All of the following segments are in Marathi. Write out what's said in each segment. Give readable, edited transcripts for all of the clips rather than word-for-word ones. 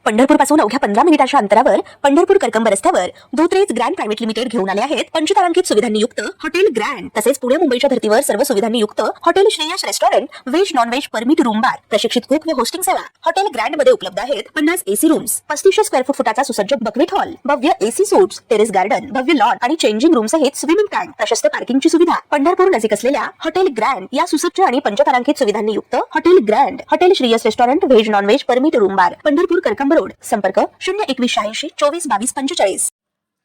पंढरपूरपासून अवघ्या 15 मिनिटांच्या अंतरावर पंढरपूर करकंब रस्त्यावर धोत्रेज ग्रँड प्रायव्हेट लिमिटेड घेऊन आले आहेत पंचतारांकित सुविधांनी युक्त हॉटेल ग्रँड। तसेच पुणे मुंबईच्या धर्तीवर सर्व सुविधांनी युक्त hotel Shreyas restaurant, veg non veg permit room बार, प्रशिक्षित कुक व होस्टिंग सेवा। हॉटेल ग्रँड मध्ये उपलब्ध आहेत 50 एसी रूम्स, 3500 स्क्वेअर फूट फुटाचा सुसज्ज बक्वेट हॉल, भव्य एसी सूट्स, टेरेस गार्डन, भव्य लॉन आणि चेंजिंग रूम सहित स्विमिंग टँक, प्रशस्त पार्किंगची सुविधा। पंढरपूर नजीक असलेल्या हॉटेल ग्रँड या सुसज्ज आणि पंचतारांकित सुविधांनी युक्त hotel grand, hotel Shreyas restaurant, veg non veg permit room बार, पंढरपूर करकंब रोड। संपर्क 02180 24 22 45।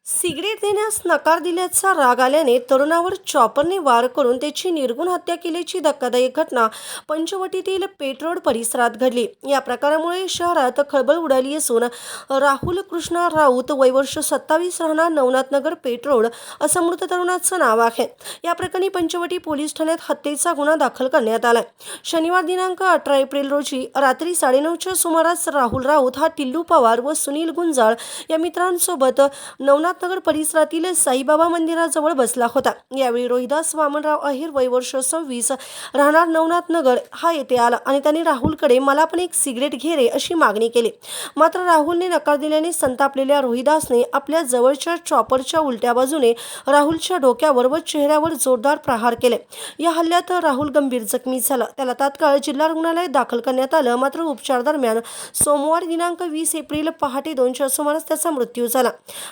सिगरेट देण्यास नकार दिल्याचा राग आल्याने तरुणावर चॉपरने वार करून त्याची निर्घुण हत्या केल्याची धक्कादायक घटना पंचवटीतील पेठ रोड परिसरात घडली। या प्रकारामुळे शहरात खळबळ उडाली असून राहुल कृष्णा राऊत वय वर्ष 27 राहणार नवनाथनगर पेठ रोड असं मृत तरुणाचं नाव आहे। या प्रकरणी पंचवटी पोलीस ठाण्यात हत्येचा गुन्हा दाखल करण्यात आलाय। शनिवार दिनांक 18 एप्रिल रोजी रात्री 9:30च्या सुमारास राहुल राऊत हा टिल्लू पवार व सुनील गुंजाळ या मित्रांसोबत नवनाथनगर परिसरातील साईबाबा मंदिराजवळ बसला होता। यावेळी रोहिदास वामनराव अहिर वय वर्ष 26 राहणार नवनाथनगर हा येथे आला आणि त्याने राहुलकडे मला पण एक सिगरेट घे रे अशी मागणी केली। मात्र राहुलने नकार दिल्याने संतापलेल्या रोहिदासने आपल्या जवळच्या चॉपरच्या उलट्या बाजूने राहुलच्या डोक्यावर व चेहऱ्यावर जोरदार प्रहार केले। या हल्ल्यात राहुल गंभीर जखमी झाला। त्याला तात्काळ जिल्हा रुग्णालयात दाखल करण्यात आलं। मात्र उपचार दरम्यान सोमवार दिनांक 20 एप्रिल पहाटे 2च्या सुमारास त्याचा मृत्यू झाला।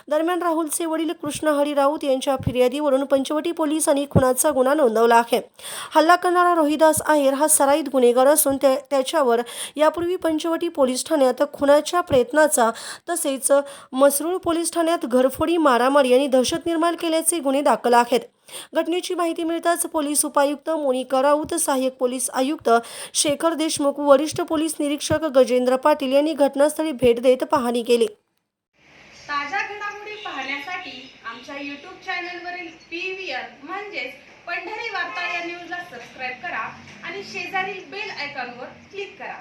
दरम्यान राहुलचे वडील कृष्ण हरी राऊत यांच्या फिर्यादीवरून पंचवटी पोलिसांनी खुनाचा गुन्हा नोंदवला आहे। हल्ला करणारा रोहिदास आहेर हा सराईत गुन्हेगार असून त्याच्यावर यापूर्वी पंचवटी पोलीस ठाण्यात खुनाच्या प्रयत्नाचा तसेच मसरूळ पोलीस ठाण्यात घरफोडी, मारामारी आणि दहशत निर्माण केल्याचे गुन्हे दाखल आहेत। घटनेची माहिती मिळताच पोलीस उपायुक्त मोनिका राऊत, सहाय्यक पोलीस आयुक्त शेखर देशमुख, वरिष्ठ पोलीस निरीक्षक गजेंद्र पाटील यांनी घटनास्थळी भेट देत पाहणी केली। ताज्या घडामोडी पाहण्यासाठी आमच्या YouTube चॅनलवरील PVR म्हणजेच पंढरी वार्ता या न्यूजला सबस्क्राइब करा आणि शेजारील बेल आयकॉनवर क्लिक करा।